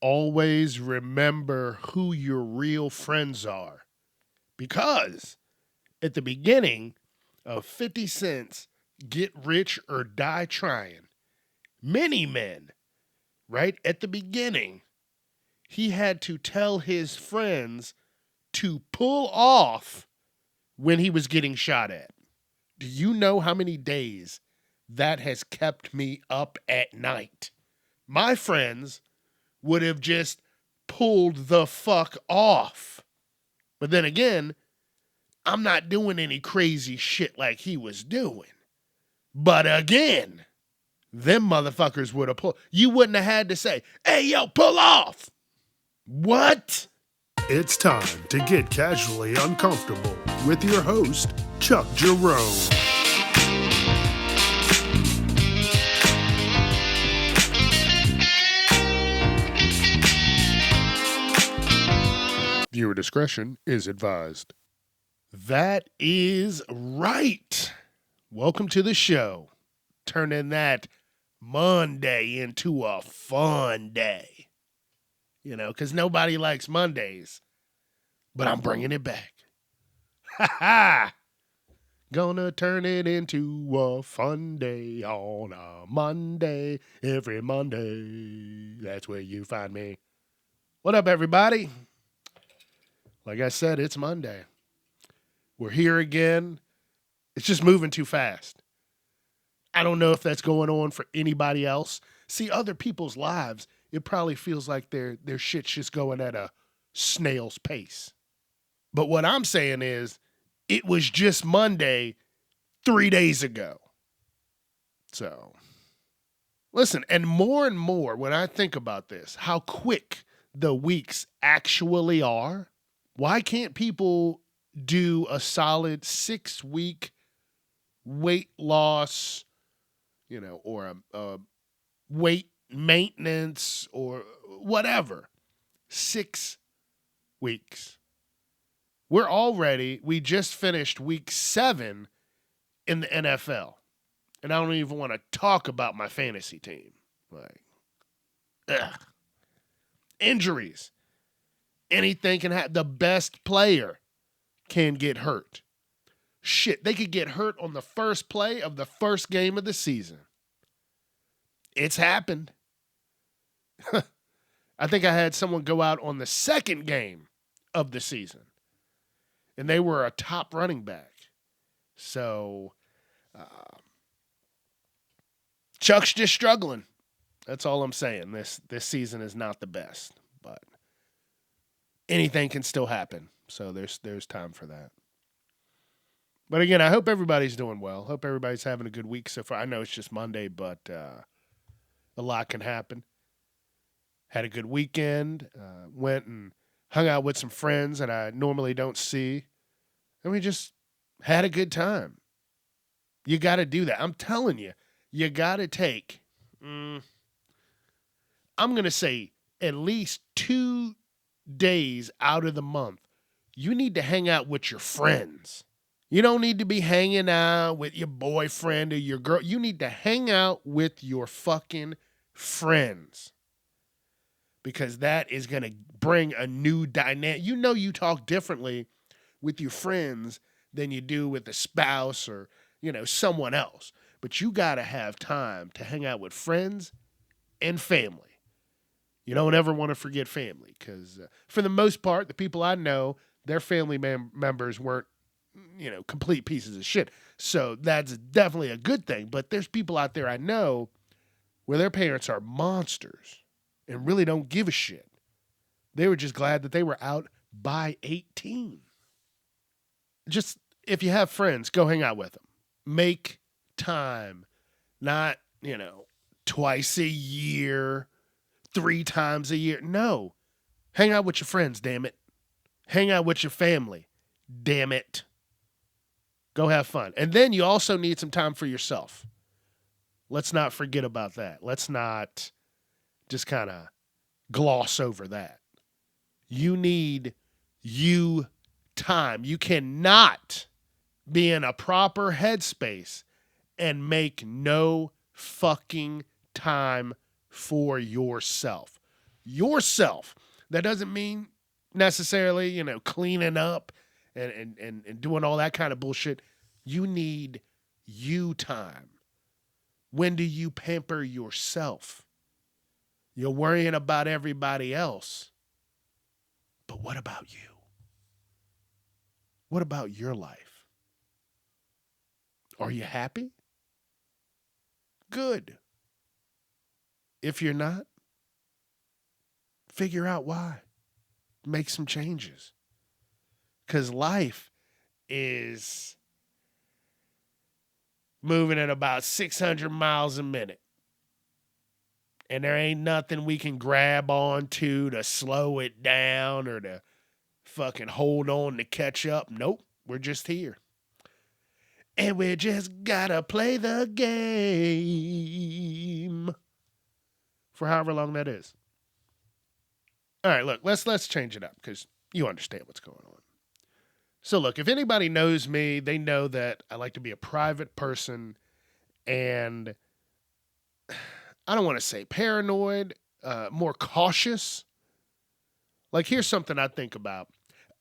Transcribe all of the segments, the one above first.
always remember who your real friends are. Because at the beginning of 50 Cent's Get Rich or Die Trying, many men, right at the beginning, he had to tell his friends to pull off when he was getting shot at. Do you know how many days that has kept me up at night? My friends would have just pulled the fuck off. But then again, I'm not doing any crazy shit like he was doing. But again, them motherfuckers would have pulled. You wouldn't have had to say, hey, yo, pull off. What? It's time to get casually uncomfortable with your host, Chuck Jerome. Viewer discretion is advised. That is right. Welcome to the show. Turning that Monday into a fun day. You know, because nobody likes Mondays. But I'm bringing it back. Ha ha! Gonna turn it into a fun day on a Monday. Every Monday. That's where you find me. What up, everybody? Like I said, it's Monday. We're here again. It's just moving too fast. I don't know if that's going on for anybody else. See, other people's lives, it probably feels like their shit's just going at a snail's pace. But what I'm saying is, it was just Monday 3 days ago. So, listen, and more, when I think about this, how quick the weeks actually are, why can't people do a solid 6-week weight loss, or a weight maintenance or whatever? 6 weeks. We just finished week 7 in the NFL. And I don't even want to talk about my fantasy team. Injuries. Anything can happen. The best player can get hurt. Shit, they could get hurt on the first play of the first game of the season. It's happened. I think I had someone go out on the second game of the season. And they were a top running back. So, Chuck's just struggling. That's all I'm saying. This season is not the best. But anything can still happen. So there's time for that. But again, I hope everybody's doing well. Hope everybody's having a good week so far. I know it's just Monday, but a lot can happen. Had a good weekend. Went and hung out with some friends that I normally don't see. And we just had a good time. You got to do that. I'm telling you, you got to take, I'm going to say at least 2 days out of the month. You need to hang out with your friends. You don't need to be hanging out with your boyfriend or your girl. You need to hang out with your fucking friends. Because that is going to bring a new dynamic. You talk differently with your friends than you do with a spouse or, someone else. But you got to have time to hang out with friends and family. You don't ever want to forget family because for the most part, the people I know, their family members weren't, complete pieces of shit. So that's definitely a good thing. But there's people out there I know where their parents are monsters and really don't give a shit. They were just glad that they were out by 18. Just, if you have friends, go hang out with them. Make time. Not, twice a year, 3 times a year. No. Hang out with your friends, damn it. Hang out with your family, damn it. Go have fun. And then you also need some time for yourself. Let's not forget about that. Let's not just kind of gloss over that. You need time. You cannot be in a proper headspace and make no fucking time for yourself. yourself. That doesn't mean necessarily, cleaning up and doing all that kind of bullshit. You need you time. When do you pamper yourself? You're worrying about everybody else. But what about you? What about your life? Are you happy? Good. If you're not, figure out why. Make some changes. Because life is moving at about 600 miles a minute. And there ain't nothing we can grab onto to slow it down or to fucking hold on to catch up. Nope, we're just here. And we just gotta play the game for however long that is. All right, look, let's change it up because you understand what's going on. So look, if anybody knows me, they know that I like to be a private person, and I don't want to say paranoid, more cautious. Like, here's something I think about.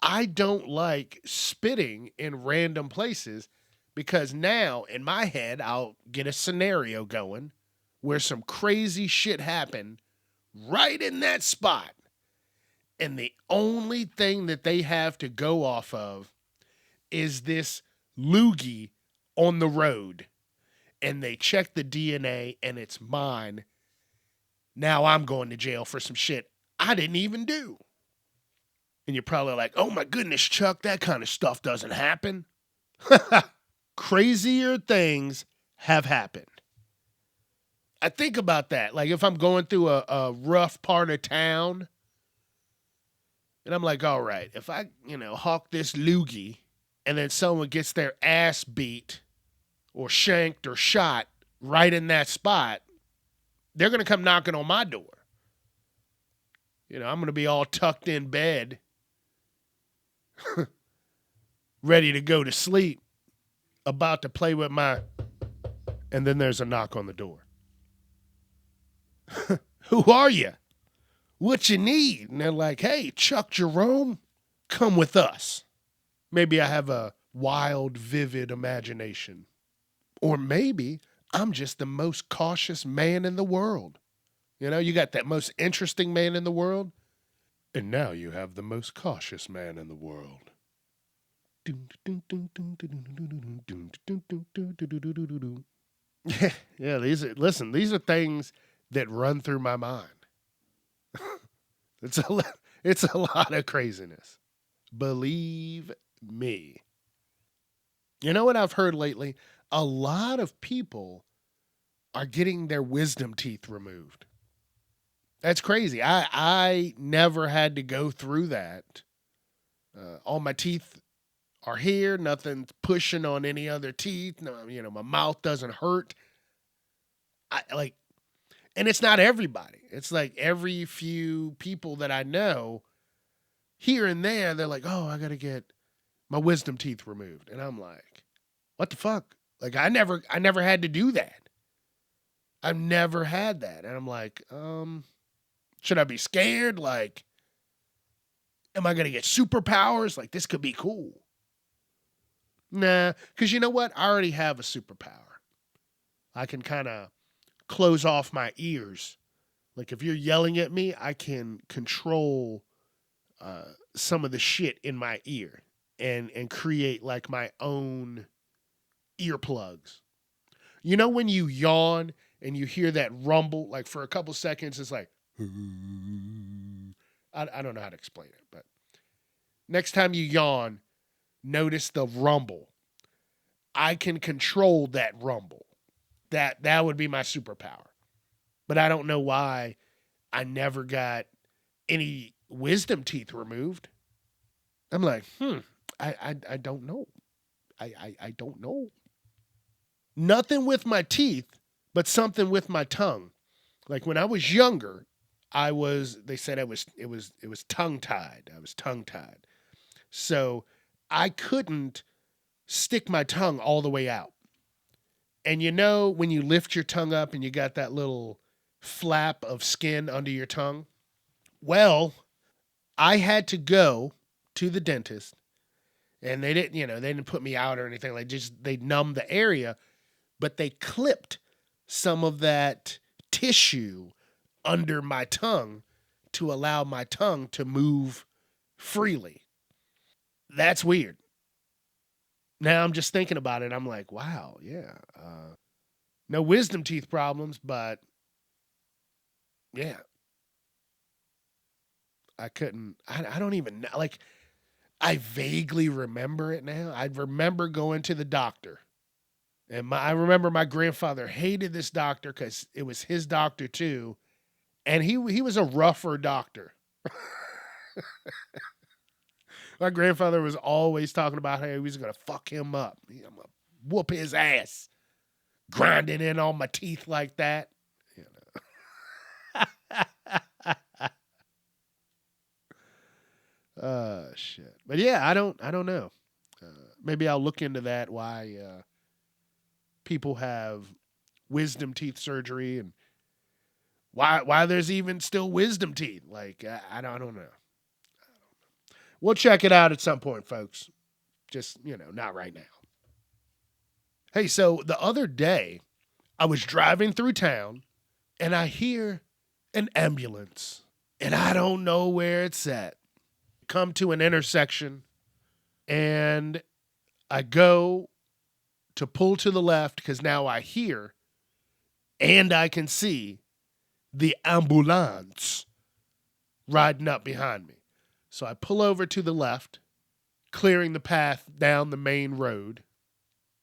I don't like spitting in random places because now in my head, I'll get a scenario going where some crazy shit happened right in that spot. And the only thing that they have to go off of is this loogie on the road. And they check the DNA and it's mine. Now I'm going to jail for some shit I didn't even do. And you're probably like, oh my goodness, Chuck, that kind of stuff doesn't happen. Crazier things have happened. I think about that. Like if I'm going through a rough part of town, and I'm like, all right, if I, hawk this loogie and then someone gets their ass beat or shanked or shot right in that spot, they're going to come knocking on my door. I'm going to be all tucked in bed, ready to go to sleep, about to play with my... And then there's a knock on the door. Who are you? What you need? And they're like, hey, Chuck Jerome, come with us. Maybe I have a wild, vivid imagination. Or maybe I'm just the most cautious man in the world. You got that most interesting man in the world. And now you have the most cautious man in the world. Yeah, these are things that run through my mind. It's a lot of craziness. Believe me. You know what I've heard lately? A lot of people are getting their wisdom teeth removed. That's crazy. I never had to go through that. All my teeth are here. Nothing's pushing on any other teeth. No, my mouth doesn't hurt. And it's not everybody. It's like every few people that I know, here and there, they're like, oh, I got to get my wisdom teeth removed. And I'm like, what the fuck? Like, I never had to do that. I've never had that. And I'm like, should I be scared? Like, am I going to get superpowers? Like, this could be cool. Nah, because you know what? I already have a superpower. I can kind of close off my ears. Like if you're yelling at me, I can control some of the shit in my ear and create like my own earplugs. When you yawn and you hear that rumble, like for a couple seconds, it's like, I don't know how to explain it, but next time you yawn, notice the rumble. I can control that rumble. That would be my superpower. But I don't know why I never got any wisdom teeth removed. I'm like, I don't know. I don't know. Nothing with my teeth, but something with my tongue. Like when I was younger, they said it was tongue-tied. I was tongue-tied. So I couldn't stick my tongue all the way out. And when you lift your tongue up and you got that little flap of skin under your tongue, Well, I had to go to the dentist, and they didn't put me out or anything. Like, just they numbed the area, but they clipped some of that tissue under my tongue to allow my tongue to move freely. That's weird. Now I'm just thinking about it. I'm like, wow, yeah. No wisdom teeth problems, but yeah, I don't even know. Like, I vaguely remember it now. I remember going to the doctor. And I remember my grandfather hated this doctor because it was his doctor too. And he was a rougher doctor. My grandfather was always talking about how he was going to fuck him up. I'm going to whoop his ass. Grinding in on my teeth like that. You know. Shit. But yeah, I don't know. Maybe I'll look into that, why people have wisdom teeth surgery, and why there's even still wisdom teeth. Like, I don't know. We'll check it out at some point, folks. Just, not right now. Hey, so the other day, I was driving through town, and I hear an ambulance, and I don't know where it's at. Come to an intersection, and I go to pull to the left because now I hear and I can see the ambulance riding up behind me. So I pull over to the left, clearing the path down the main road,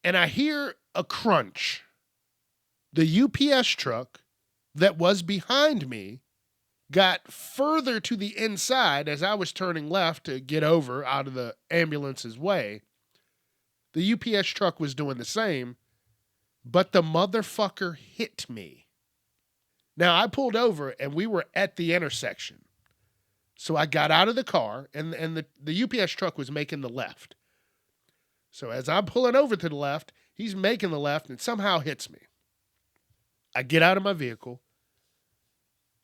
and I hear a crunch. The UPS truck that was behind me got further to the inside as I was turning left to get over out of the ambulance's way. The UPS truck was doing the same, but the motherfucker hit me. Now, I pulled over and we were at the intersection. So I got out of the car, and the UPS truck was making the left. So as I'm pulling over to the left, he's making the left and somehow hits me. I get out of my vehicle.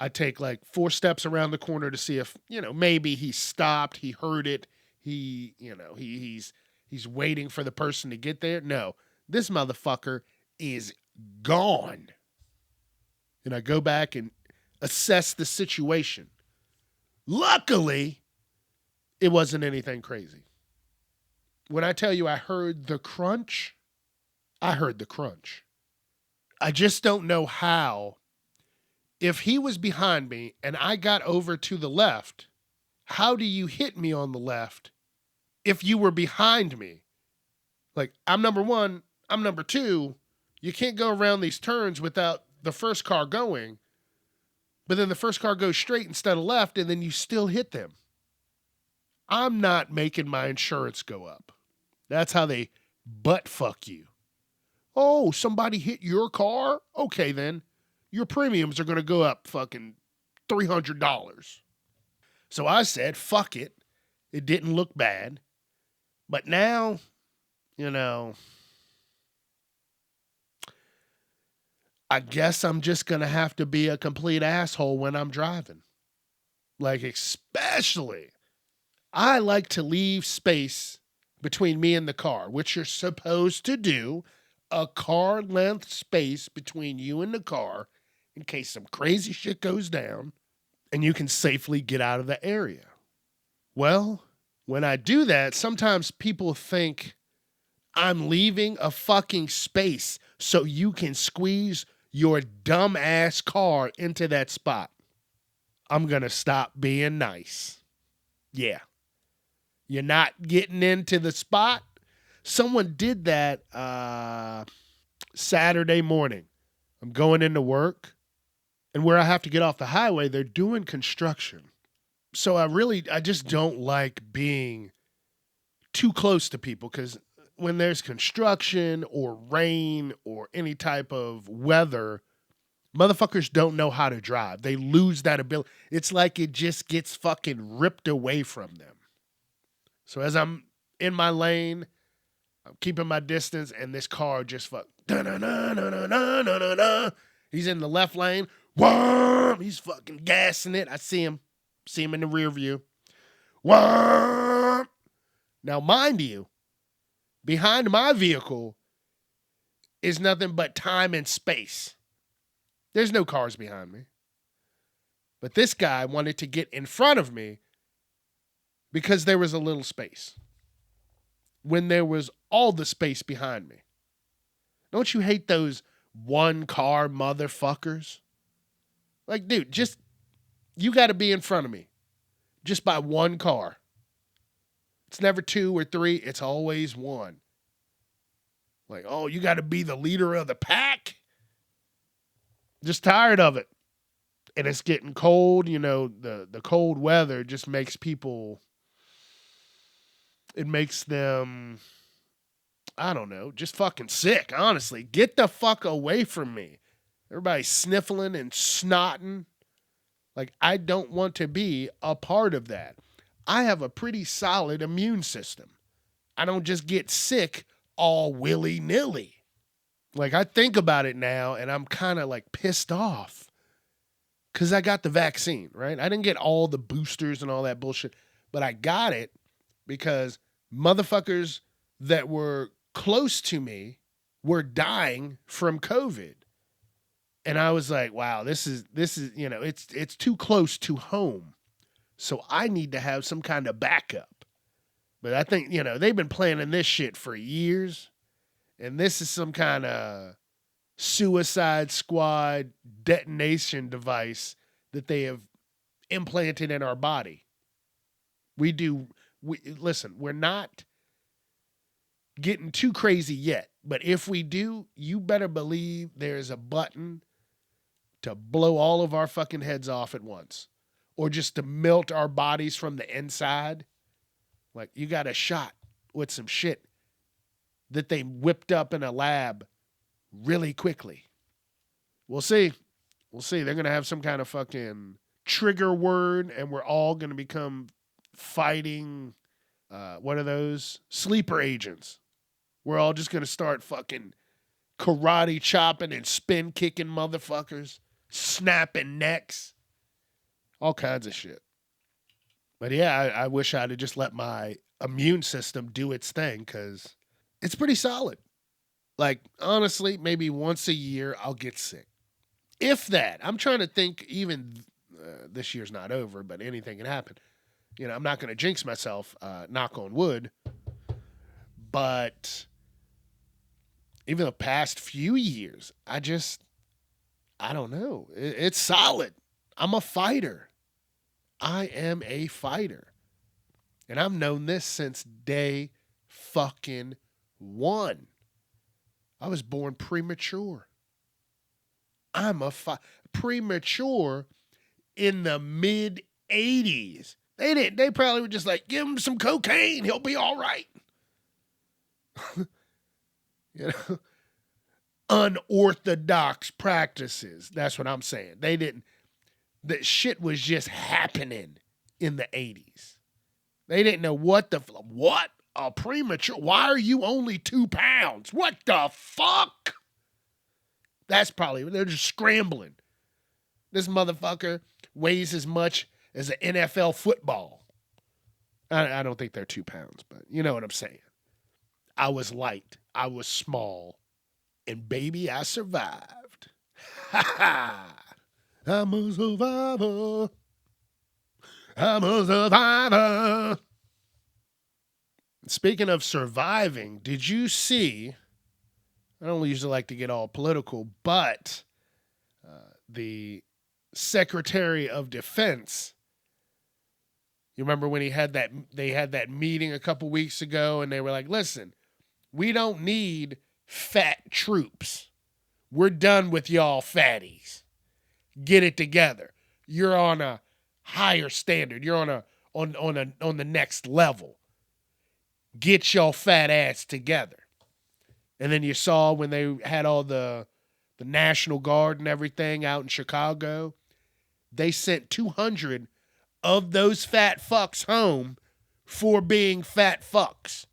I take like 4 steps around the corner to see if, maybe he stopped, he heard it, he's waiting for the person to get there. No, this motherfucker is gone. And I go back and assess the situation. Luckily, it wasn't anything crazy. When I tell you I heard the crunch, I heard the crunch. I just don't know how. If he was behind me and I got over to the left, how do you hit me on the left if you were behind me? Like, I'm number one, I'm number two. You can't go around these turns without the first car going. But then the first car goes straight instead of left, and then you still hit them. I'm not making my insurance go up. That's how they butt fuck you. Oh, somebody hit your car? Okay, then. Your premiums are going to go up fucking $300. So I said, fuck it. It didn't look bad. But now, I guess I'm just going to have to be a complete asshole when I'm driving. Like, especially, I like to leave space between me and the car, which you're supposed to do, a car length space between you and the car in case some crazy shit goes down and you can safely get out of the area. Well, when I do that, sometimes people think I'm leaving a fucking space so you can squeeze your dumb ass car into that spot. I'm going to stop being nice. Yeah. You're not getting into the spot. Someone did that Saturday morning. I'm going into work, and where I have to get off the highway, they're doing construction. So I just don't like being too close to people, because when there's construction or rain or any type of weather, motherfuckers don't know how to drive. They lose that ability. It's like it just gets fucking ripped away from them. So as I'm in my lane, I'm keeping my distance, and this car just he's in the left lane. He's fucking gassing it. I see him. See him in the rear view. Wah! Now, mind you, behind my vehicle is nothing but time and space. There's no cars behind me. But this guy wanted to get in front of me because there was a little space when there was all the space behind me. Don't you hate those one-car motherfuckers? Like, dude, you got to be in front of me just by one car. It's never two or three. It's always one. Like, oh, you got to be the leader of the pack? Just tired of it. And it's getting cold. You know, the cold weather just makes people, it makes them, I don't know, just fucking sick, honestly. Get the fuck away from me. Everybody's sniffling and snotting. Like, I don't want to be a part of that. I have a pretty solid immune system. I don't just get sick all willy-nilly. Like, I think about it now, and I'm kind of, like, pissed off. Because I got the vaccine, right? I didn't get all the boosters and all that bullshit. But I got it because motherfuckers that were close to me were dying from COVID. And I was like, wow, this is, you know, it's too close to home. So I need to have some kind of backup. But I think, you know, they've been planning this shit for years. And this is some kind of Suicide Squad detonation device that they have implanted in our body. Listen, we're not getting too crazy yet. But if we do, you better believe there's a button to blow all of our fucking heads off at once. Or just to melt our bodies from the inside. Like, you got a shot with some shit that they whipped up in a lab really quickly. We'll see. We'll see. They're going to have some kind of fucking trigger word, and we're all going to become fighting, what are those? Sleeper agents. We're all just going to start fucking karate chopping and spin kicking motherfuckers, snapping necks, all kinds of shit. But yeah, I wish I'd have just let my immune system do its thing, because it's pretty solid. Like, honestly, maybe once a year I'll get sick. If that. I'm trying to think, even this year's not over, but anything can happen. You know, I'm not going to jinx myself, knock on wood. But even the past few years, I don't know. It's solid. I'm a fighter. I am a fighter. And I've known this since day fucking one. I was born premature. I'm premature in the mid 80s. They probably were just like, give him some cocaine, he'll be all right. You know, unorthodox practices. That's what I'm saying. That shit was just happening in the 80s. They didn't know what a premature. Why are you only 2 pounds? What the fuck? That's probably, they're just scrambling. This motherfucker weighs as much as an NFL football. I don't think they're 2 pounds, but you know what I'm saying. I was light. I was small. And baby, I survived. Ha ha. I'm a survivor. I'm a survivor. Speaking of surviving, did you see, I don't usually like to get all political, but the Secretary of Defense, you remember when they had that meeting a couple weeks ago, and they were like, listen, we don't need fat troops. We're done with y'all fatties. Get it together. You're on a higher standard. You're on the next level. Get your fat ass together. And then you saw when they had all the National Guard and everything out in Chicago, they sent 200 of those fat fucks home for being fat fucks.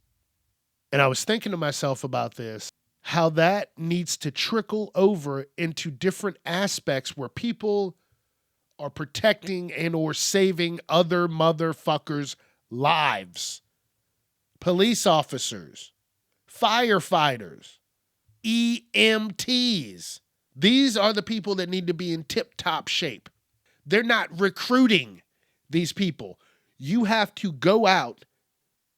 And I was thinking to myself about this, how that needs to trickle over into different aspects where people are protecting and or saving other motherfuckers' lives. Police officers, firefighters, EMTs. These are the people that need to be in tip-top shape. They're not recruiting these people. You have to go out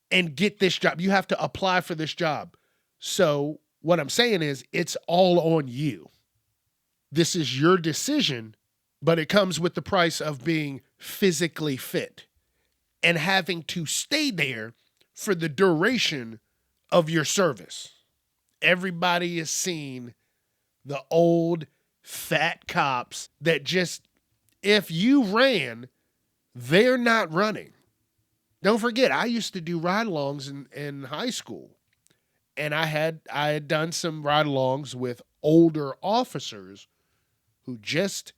and get this job. You have to apply for this job. So what I'm saying is it's all on you. This is your decision, but it comes with the price of being physically fit and having to stay there for the duration of your service. Everybody has seen the old fat cops that just, if you ran, they're not running. Don't forget, I used to do ride-alongs in high school. And I had done some ride-alongs with older officers who just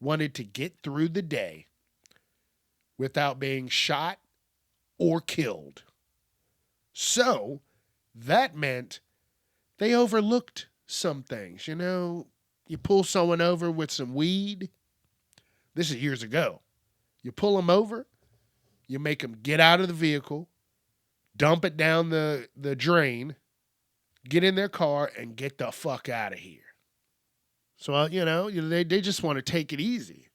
wanted to get through the day without being shot or killed. So that meant they overlooked some things. You know, you pull someone over with some weed. This is years ago. You pull them over, you make them get out of the vehicle, dump it down the drain, get in their car, and get the fuck out of here. So, they just want to take it easy.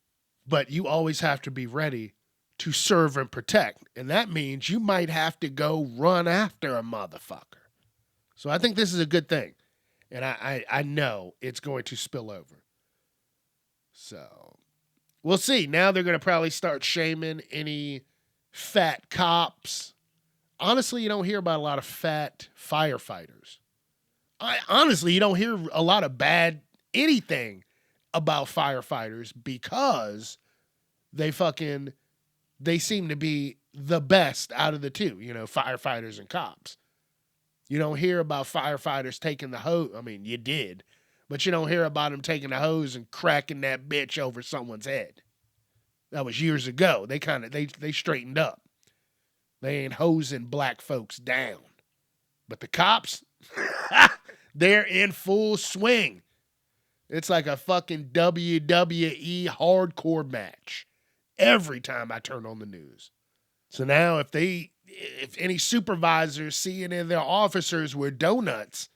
But you always have to be ready to serve and protect. And that means you might have to go run after a motherfucker. So I think this is a good thing. And I know it's going to spill over. So we'll see. Now they're going to probably start shaming any fat cops. Honestly, you don't hear about a lot of fat firefighters. Honestly, you don't hear a lot of bad anything about firefighters because they seem to be the best out of the two, firefighters and cops. You don't hear about firefighters taking the hose. I mean, you did, but you don't hear about them taking the hose and cracking that bitch over someone's head. That was years ago. They straightened up. They ain't hosing black folks down. But the cops, they're in full swing. It's like a fucking WWE hardcore match every time I turn on the news. So now if any supervisors see any of their officers with donuts,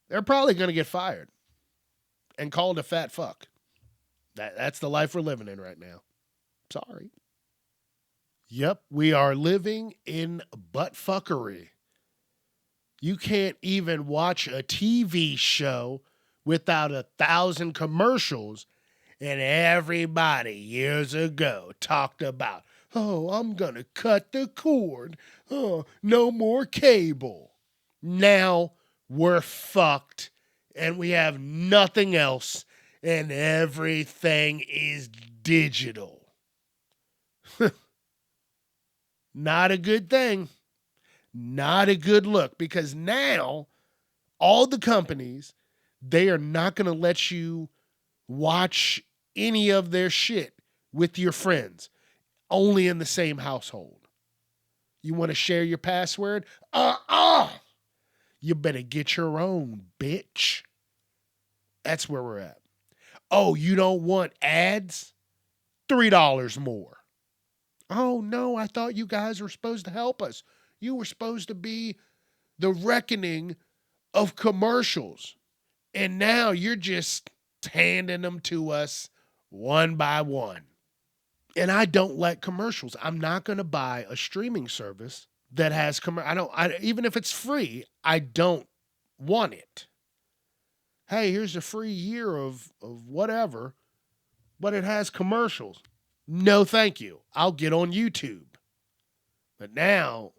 they're probably going to get fired and called a fat fuck. That's the life we're living in right now. Sorry. Yep, we are living in buttfuckery. You can't even watch a TV show without 1,000 commercials, and everybody years ago talked about, I'm going to cut the cord. No more cable. Now we're fucked, and we have nothing else, and everything is digital. Not a good thing. Not a good look, because now all the companies, they are not going to let you watch any of their shit with your friends, only in the same household. You want to share your password? You better get your own, bitch. That's where we're at. Oh, you don't want ads? $3 more. Oh, no, I thought you guys were supposed to help us. You were supposed to be the reckoning of commercials. And now you're just handing them to us one by one. And I don't like commercials. I'm not going to buy a streaming service that has even if it's free, I don't want it. Hey, here's a free year of whatever, but it has commercials. No, thank you. I'll get on YouTube. But now,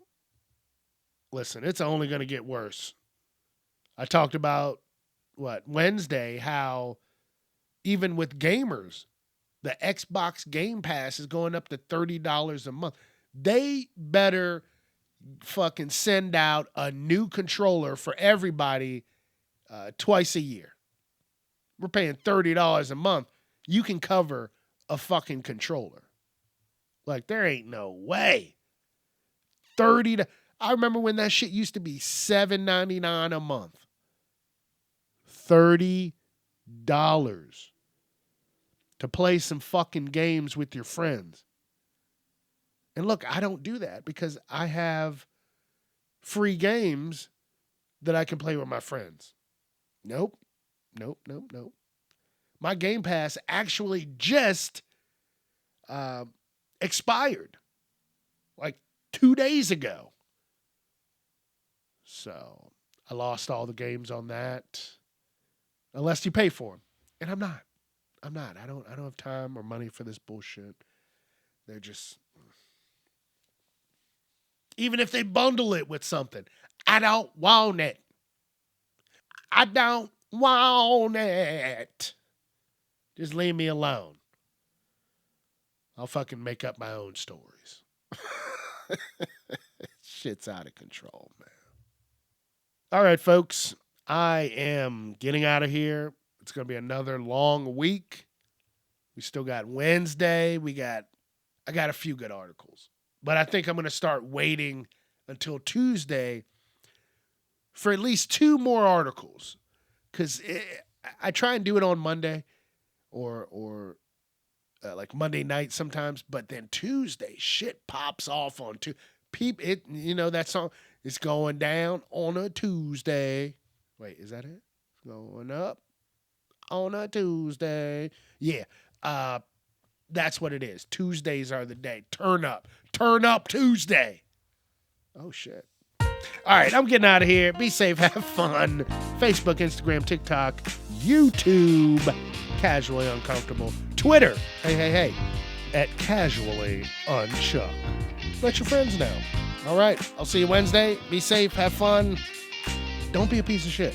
listen, it's only going to get worse. I talked about, Wednesday, how even with gamers, the Xbox Game Pass is going up to $30 a month. They better fucking send out a new controller for everybody twice a year. We're paying $30 a month. You can cover a fucking controller. Like, there ain't no way. I remember when that shit used to be $7.99 a month. $30. to play some fucking games with your friends. And look, I don't do that because I have free games that I can play with my friends. Nope. My Game Pass actually just expired like 2 days ago. So I lost all the games on that, unless you pay for them, and I'm not. I don't have time or money for this bullshit. They're just, even if they bundle it with something, I don't want it. I don't want it. Just leave me alone. I'll fucking make up my own stories. Shit's out of control, man. All right, folks. I am getting out of here. It's going to be another long week. We still got Wednesday. I got a few good articles. But I think I'm going to start waiting until Tuesday for at least 2 more articles. Because I try and do it on Monday or like Monday night sometimes. But then Tuesday, shit pops off on Tuesday. That song is going down on a Tuesday. Wait, is that it? Going up on a Tuesday. Yeah. That's what it is. Tuesdays are the day. Turn up Tuesday. Oh, shit. All right, I'm getting out of here. Be safe. Have fun. Facebook, Instagram, TikTok, YouTube, Casually Uncomfortable. Twitter, hey, at Casually Unchuck. Let your friends know. All right, I'll see you Wednesday. Be safe. Have fun. Don't be a piece of shit.